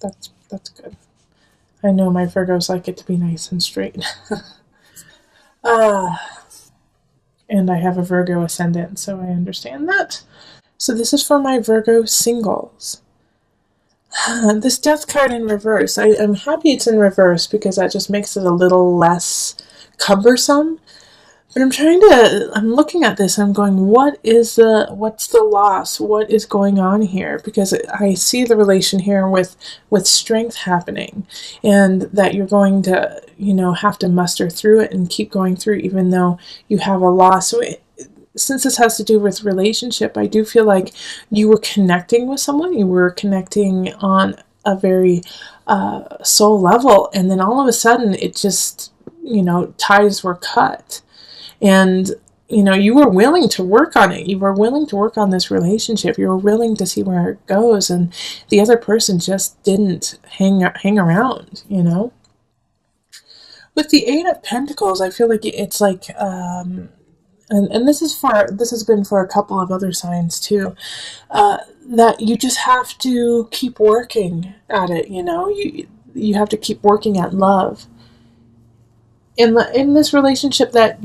That's good. I know my Virgos like it to be nice and straight. Ah, and I have a Virgo ascendant, so I understand that. So this is for my Virgo singles. This death card in reverse. I'm happy it's in reverse because that just makes it a little less cumbersome. But I'm looking at this, I'm going, what's the loss? What is going on here? Because I see the relation here with strength happening, and that you're going to, have to muster through it and keep going through, even though you have a loss. So since this has to do with relationship, I do feel like you were connecting with someone, you were connecting on a very soul level, and then all of a sudden it just, ties were cut. And, you were willing to work on it. You were willing to work on this relationship. You were willing to see where it goes. And the other person just didn't hang around, With the Eight of Pentacles, I feel like it's like, and this has been for a couple of other signs too, that you just have to keep working at it, you have to keep working at love. In this relationship and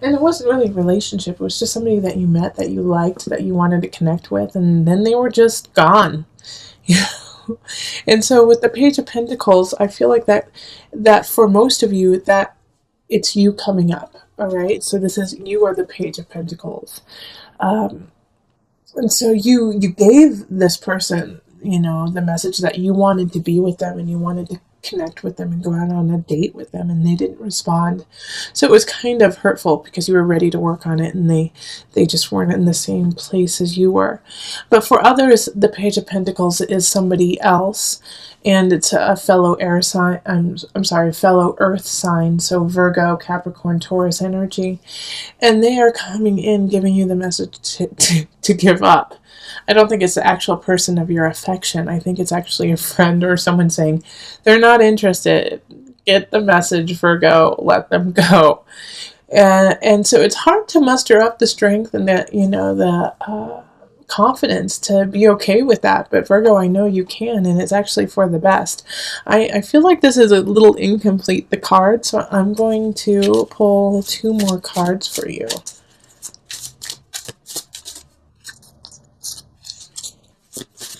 it wasn't really a relationship, it was just somebody that you met, that you liked, that you wanted to connect with, and then they were just gone. And so with the Page of Pentacles, I feel like that for most of you, that it's you coming up. All right, so you are the Page of Pentacles, and so you gave this person, the message that you wanted to be with them and you wanted to connect with them and go out on a date with them, and they didn't respond. So it was kind of hurtful because you were ready to work on it, and they just weren't in the same place as you were. But for others, the Page of Pentacles is somebody else, and it's a fellow air sign. I'm sorry, fellow earth sign. So Virgo, Capricorn, Taurus energy, and they are coming in, giving you the message to give up. I don't think it's the actual person of your affection. I think it's actually a friend or someone saying, they're not interested. Get the message, Virgo. Let them go. And so it's hard to muster up the strength and the confidence to be okay with that. But Virgo, I know you can, and it's actually for the best. I feel like this is a little incomplete, the card, so I'm going to pull 2 more cards for you.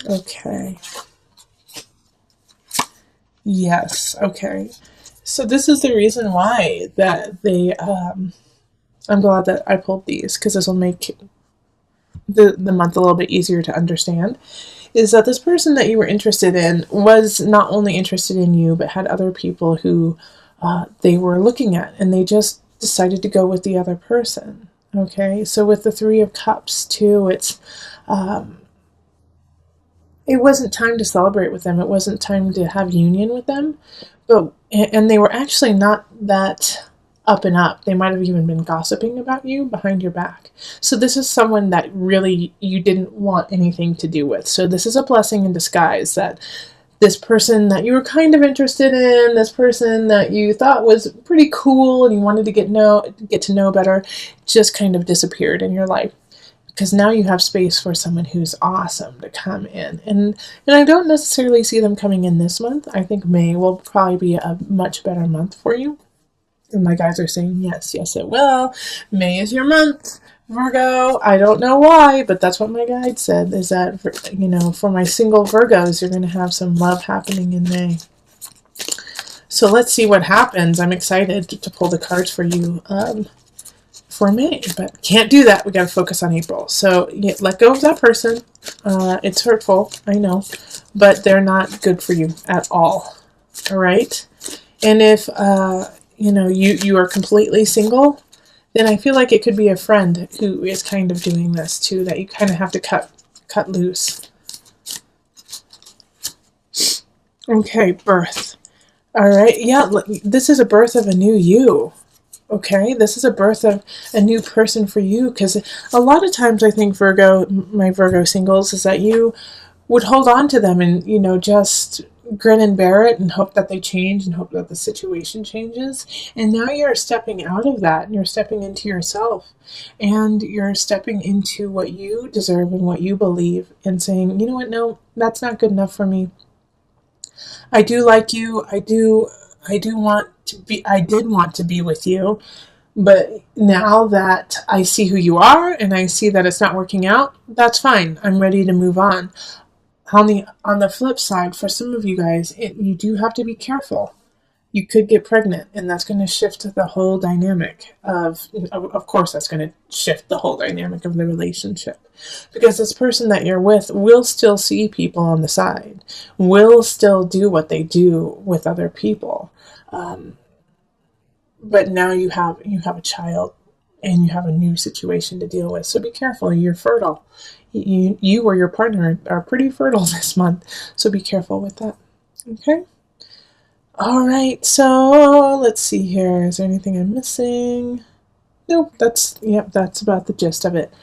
Okay. Yes. Okay. So this is the reason why that I'm glad that I pulled these, because this will make the month a little bit easier to understand. Is that this person that you were interested in was not only interested in you, but had other people who they were looking at, and they just decided to go with the other person. Okay. So with the 3 of Cups too, it wasn't time to celebrate with them. It wasn't time to have union with them. And they were actually not that up and up. They might have even been gossiping about you behind your back. So this is someone that really you didn't want anything to do with. So this is a blessing in disguise, that this person that you were kind of interested in, this person that you thought was pretty cool and you wanted to get to know better, just kind of disappeared in your life. Because now you have space for someone who's awesome to come in. And I don't necessarily see them coming in this month. I think May will probably be a much better month for you. And my guys are saying, yes, it will. May is your month, Virgo. I don't know why, but that's what my guide said, is that, for my single Virgos, you're going to have some love happening in May. So let's see what happens. I'm excited to pull the cards for you. For May, but can't do that. We got to focus on April. So let go of that person. It's hurtful, I know, but they're not good for you at all. All right. And if you are completely single, then I feel like it could be a friend who is kind of doing this too, that you kind of have to cut loose. Okay, birth. All right. Yeah, this is a birth of a new you. Okay, this is a birth of a new person for you, because a lot of times I think my Virgo singles, is that you would hold on to them and, just grin and bear it and hope that they change and hope that the situation changes. And now you're stepping out of that and you're stepping into yourself and you're stepping into what you deserve and what you believe and saying, you know what, no, that's not good enough for me. I do like you. I do want to be, I did want to be with you. But now that I see who you are and I see that it's not working out, that's fine. I'm ready to move on. On the flip side, for some of you guys, you do have to be careful. You could get pregnant, and that's going to shift the whole dynamic of course, that's going to shift the whole dynamic of the relationship. Because this person that you're with will still see people on the side, will still do what they do with other people. Um, but now you have a child and you have a new situation to deal with. So be careful. You're fertile. You or your partner are pretty fertile this month. So be careful with that. Okay? All right. So let's see here. Is there anything I'm missing? Nope. That's about the gist of it.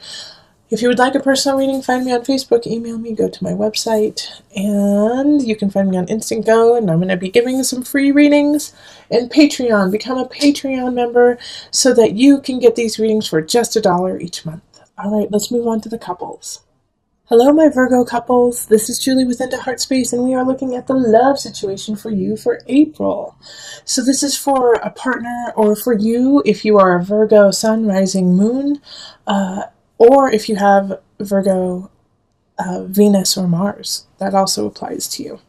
If you would like a personal reading, find me on Facebook, email me, go to my website, and you can find me on Instant Go, and I'm going to be giving some free readings. And Patreon, become a Patreon member so that you can get these readings for just $1 each month. All right, let's move on to the couples. Hello, my Virgo couples. This is Julie with Into Heart Space, and we are looking at the love situation for you for April. So this is for a partner, or for you if you are a Virgo Sun, Rising, Moon, or if you have Virgo, Venus, or Mars. That also applies to you.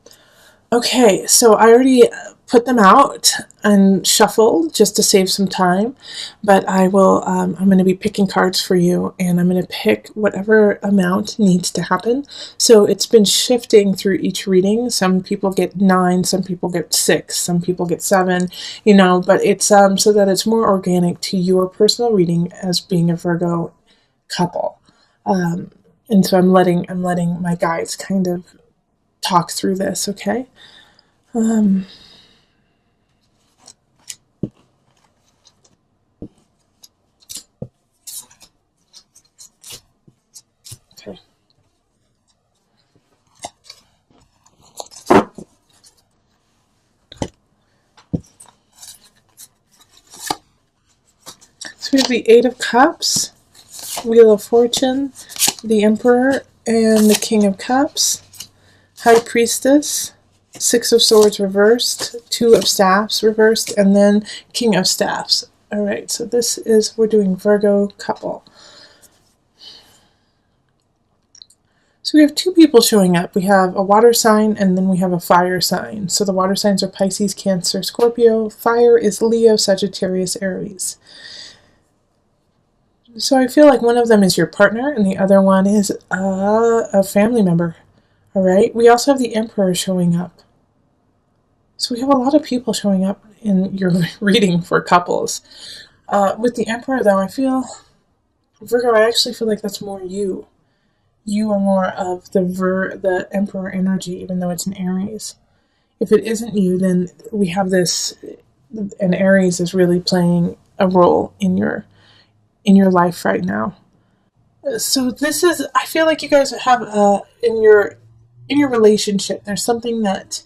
Okay, so I already put them out and shuffled just to save some time, but I'm going to be picking cards for you, and I'm going to pick whatever amount needs to happen. So it's been shifting through each reading. Some people get 9, some people get 6, some people get 7, but it's so that it's more organic to your personal reading as being a Virgo couple. And so I'm letting my guides kind of talk through this, okay? Okay. So we have the 8 of Cups, Wheel of Fortune, the Emperor, and the King of Cups, High Priestess, 6 of Swords reversed, 2 of Staffs reversed, and then King of Staffs. All right, so we're doing Virgo couple. So we have 2 people showing up. We have a water sign and then we have a fire sign. So the water signs are Pisces, Cancer, Scorpio. Fire is Leo, Sagittarius, Aries. So I feel like one of them is your partner and the other one is a family member. All right. We also have the Emperor showing up. So we have a lot of people showing up in your reading for couples. With the Emperor, though, Virgo, I actually feel like that's more you. You are more of the Emperor energy, even though it's an Aries. If it isn't you, then we have this, and Aries is really playing a role in your life right now. So I feel like you guys have in your relationship, there's something that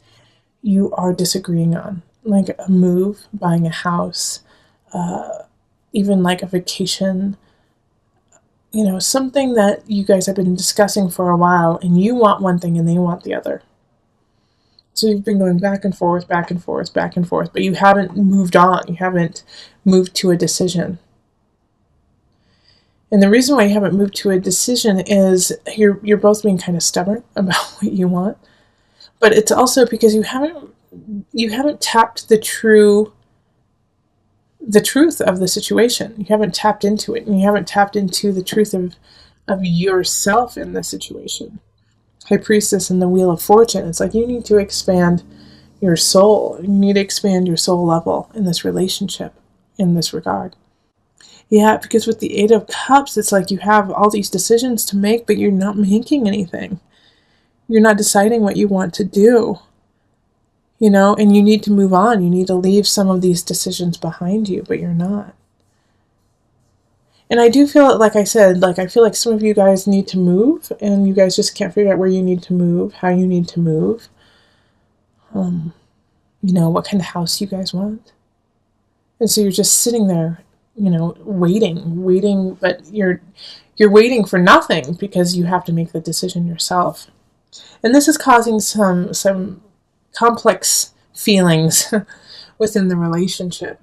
you are disagreeing on, like a move, buying a house, even like a vacation, something that you guys have been discussing for a while, and you want one thing and they want the other. So you've been going back and forth, back and forth, back and forth, but you haven't moved on. You haven't moved to a decision. And the reason why you haven't moved to a decision is you're both being kind of stubborn about what you want. But it's also because you haven't tapped the truth of the situation. You haven't tapped into it, and you haven't tapped into the truth of yourself in the situation. High Priestess and the Wheel of Fortune. It's like you need to expand your soul. You need to expand your soul level in this relationship, in this regard. Yeah, because with the 8 of Cups, it's like you have all these decisions to make, but you're not making anything. You're not deciding what you want to do. And you need to move on. You need to leave some of these decisions behind you, but you're not. And I do feel, like I said, I feel like some of you guys need to move, and you guys just can't figure out where you need to move, how you need to move. What kind of house you guys want. And so you're just sitting there, waiting, but you're waiting for nothing because you have to make the decision yourself. And this is causing some complex feelings within the relationship.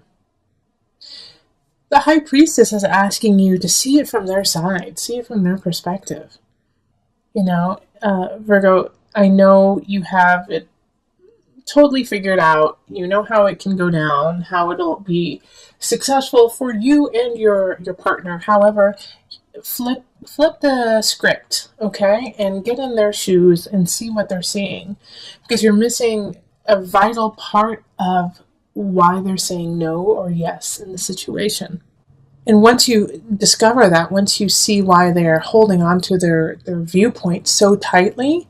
The High Priestess is asking you to see it from their side, see it from their perspective. Virgo, I know you have it totally figured out. You know how it can go down, how it'll be successful for you and your partner. However, flip the script, okay, and get in their shoes and see what they're seeing, because you're missing a vital part of why they're saying no or yes in the situation. And once you discover that, once you see why they're holding on to their viewpoint so tightly,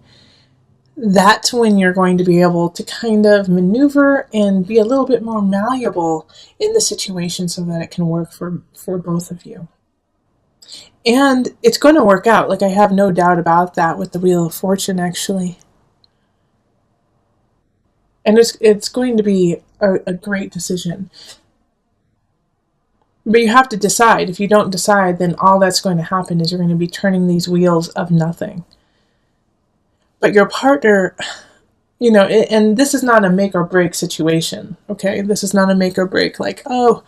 that's when you're going to be able to kind of maneuver and be a little bit more malleable in the situation so that it can work for both of you. And it's going to work out. Like, I have no doubt about that with the Wheel of Fortune, actually. And it's going to be a great decision. But you have to decide. If you don't decide, then all that's going to happen is you're going to be turning these wheels of nothing. But your partner, and this is not a make or break situation, okay? This is not a make or break, like, oh,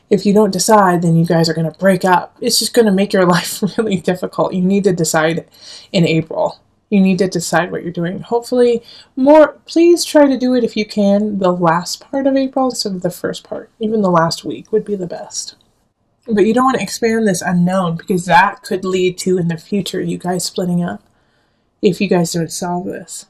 if you don't decide, then you guys are going to break up. It's just going to make your life really difficult. You need to decide in April. You need to decide what you're doing. Hopefully, please try to do it if you can, the last part of April instead of the first part. Even the last week would be the best. But you don't want to expand this unknown, because that could lead to, in the future, you guys splitting up if you guys don't solve this.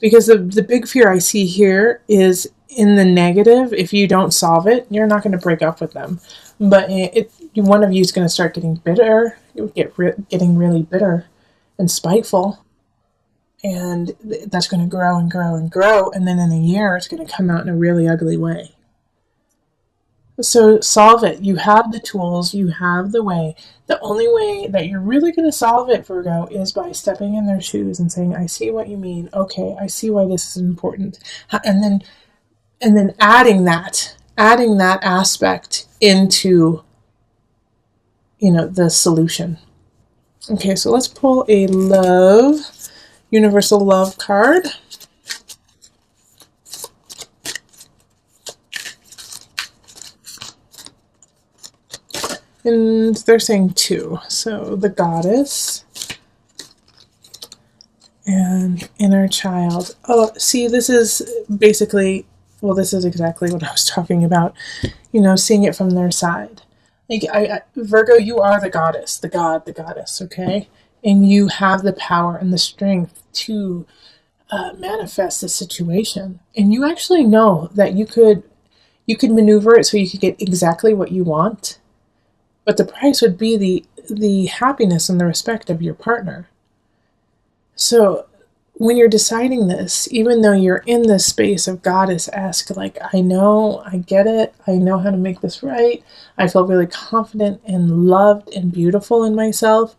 Because the big fear I see here is in the negative. If you don't solve it, you're not going to break up with them. But one of you is going to start getting bitter, getting really bitter and spiteful. And that's going to grow and grow and grow. And then in a year, it's going to come out in a really ugly way. So solve it. You have the tools. You have the way. The only way that you're really going to solve it, Virgo, is by stepping in their shoes and saying, I see what you mean. Okay, I see why this is important. And then adding that aspect into, the solution. Okay, so let's pull a universal love card. And they're saying 2. So the Goddess and Inner Child. Oh, see, this is basically, this is exactly what I was talking about. Seeing it from their side. Like, Virgo, you are the goddess, the god, the goddess, okay? And you have the power and the strength to manifest the situation. And you actually know that you could maneuver it so you could get exactly what you want. But the price would be the happiness and the respect of your partner. So when you're deciding this, even though you're in this space of goddess-esque, like, I know, I get it, I know how to make this right, I feel really confident and loved and beautiful in myself,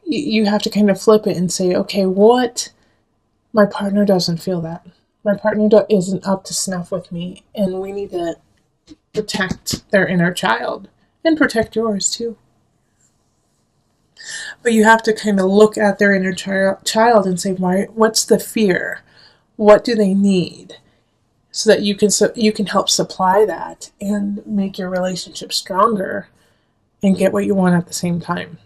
you have to kind of flip it and say, okay, my partner doesn't feel that. My partner isn't up to snuff with me, and we need to protect their inner child. And protect yours, too. But you have to kind of look at their inner child and say, what's the fear? What do they need? So that you can help supply that and make your relationship stronger and get what you want at the same time.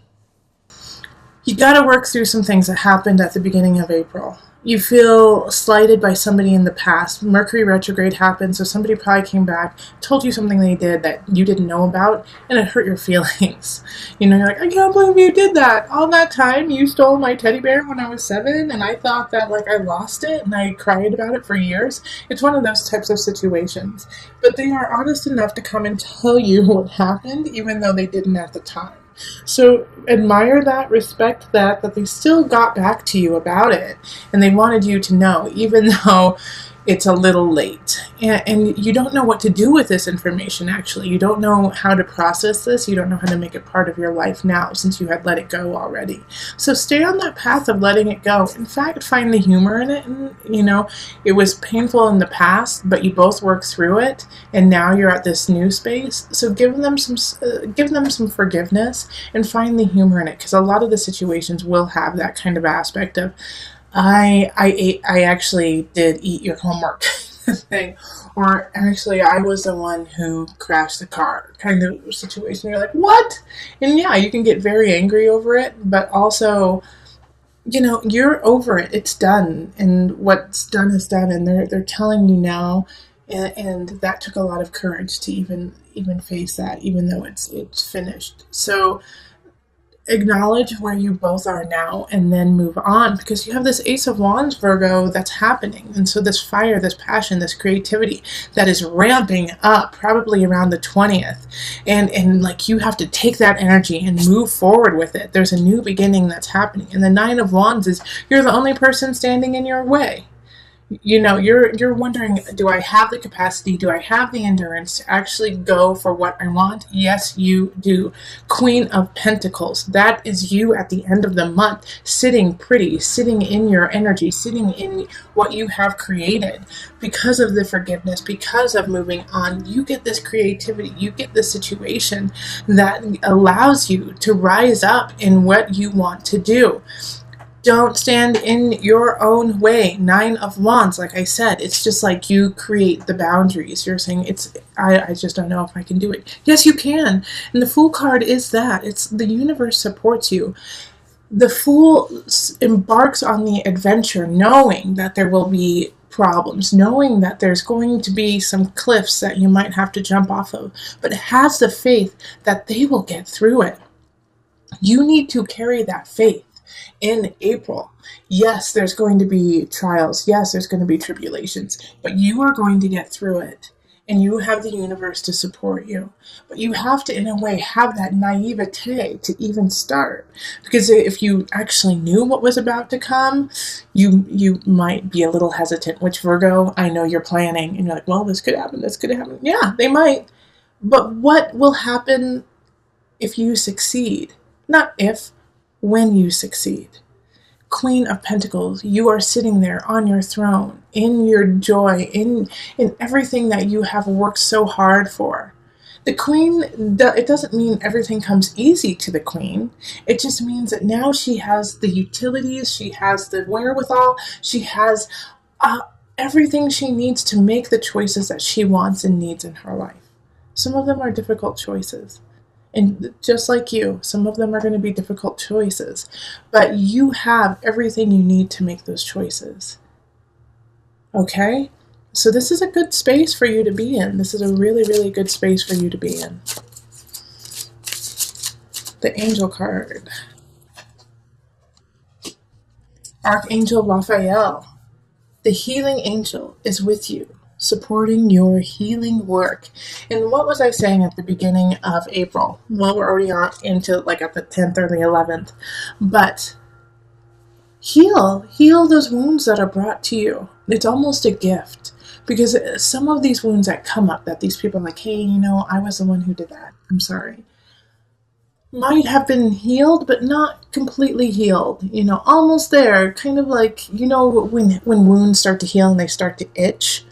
You got to work through some things that happened at the beginning of April. You feel slighted by somebody in the past. Mercury retrograde happened, so somebody probably came back, told you something they did that you didn't know about, and it hurt your feelings. You're like, I can't believe you did that. All that time you stole my teddy bear when I was 7, and I thought that, I lost it, and I cried about it for years. It's one of those types of situations. But they are honest enough to come and tell you what happened, even though they didn't at the time. So admire that, respect that they still got back to you about it, and they wanted you to know, even though it's a little late. And you don't know what to do with this information, actually. You don't know how to process this. You don't know how to make it part of your life now, since you had let it go already. So stay on that path of letting it go. In fact, find the humor in it. And, it was painful in the past, but you both worked through it, and now you're at this new space. So give them some forgiveness and find the humor in it, because a lot of the situations will have that kind of aspect of I actually did eat your homework thing. Or actually I was the one who crashed the car kind of situation. You're like, what? And yeah, you can get very angry over it, but also, you're over it. It's done. And what's done is done. And they're telling you now, and that took a lot of courage to even face that, even though it's finished. So acknowledge where you both are now and then move on, because you have this Ace of Wands, Virgo, that's happening. And so this fire, this passion, this creativity that is ramping up probably around the 20th. And like, you have to take that energy and move forward with it. There's a new beginning that's happening. And the Nine of Wands is you're the only person standing in your way. You're wondering, do I have the capacity, do I have the endurance to actually go for what I want? Yes, you do. Queen of Pentacles, that is you at the end of the month, sitting pretty, sitting in your energy, sitting in what you have created. Because of the forgiveness, because of moving on, you get this creativity, you get this situation that allows you to rise up in what you want to do. Don't stand in your own way. Nine of Wands, like I said, it's just like you create the boundaries. You're saying, I just don't know if I can do it. Yes, you can. And the Fool card is that. It's the universe supports you. The Fool embarks on the adventure knowing that there will be problems, knowing that there's going to be some cliffs that you might have to jump off of, but has the faith that they will get through it. You need to carry that faith. In April, yes, there's going to be trials. Yes, there's going to be tribulations, but you are going to get through it, and you have the universe to support you. But you have to, in a way, have that naivete to even start, because if you actually knew what was about to come, you might be a little hesitant. Which, Virgo, I know you're planning, and you're like, well, this could happen, this could happen. Yeah, they might, but what will happen if you succeed? Not if, when you succeed. Queen of Pentacles, you are sitting there on your throne, in your joy, in everything that you have worked so hard for. The Queen, it doesn't mean everything comes easy to the Queen. It just means that now she has the utilities, she has the wherewithal, she has everything she needs to make the choices that she wants and needs in her life. Some of them are difficult choices. And just like you, some of them are going to be difficult choices, but you have everything you need to make those choices. Okay? So this is a good space for you to be in. This is a really, really good space for you to be in. The Angel card. Archangel Raphael. The healing angel is with you, supporting your healing work. And what was I saying at the beginning of April? Well, we're already on into like at the 10th or the 11th. But heal those wounds that are brought to you. It's almost a gift. Because some of these wounds that come up, that these people are like, hey, I was the one who did that. I'm sorry. Might have been healed, but not completely healed. Almost there. Kind of like, when wounds start to heal and they start to itch.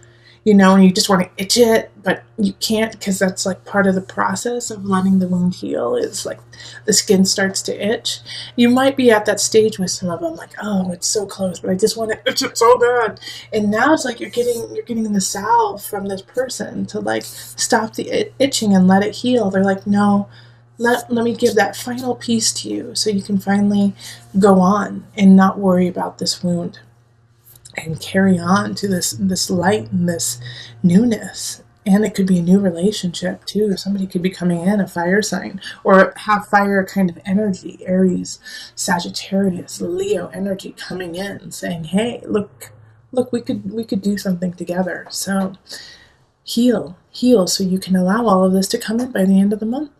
And you just want to itch it, but you can't, because that's like part of the process of letting the wound heal, is like the skin starts to itch. You might be at that stage with some of them, like, oh, it's so close, but I just want to itch it so bad. And now it's like you're getting the salve from this person to like stop the itching and let it heal. They're like, no, let me give that final piece to you so you can finally go on and not worry about this wound. And carry on to this light and this newness. And it could be a new relationship too. Somebody could be coming in, a fire sign, or have fire kind of energy, Aries, Sagittarius, Leo energy coming in, saying, hey, look, we could do something together. So heal so you can allow all of this to come in by the end of the month.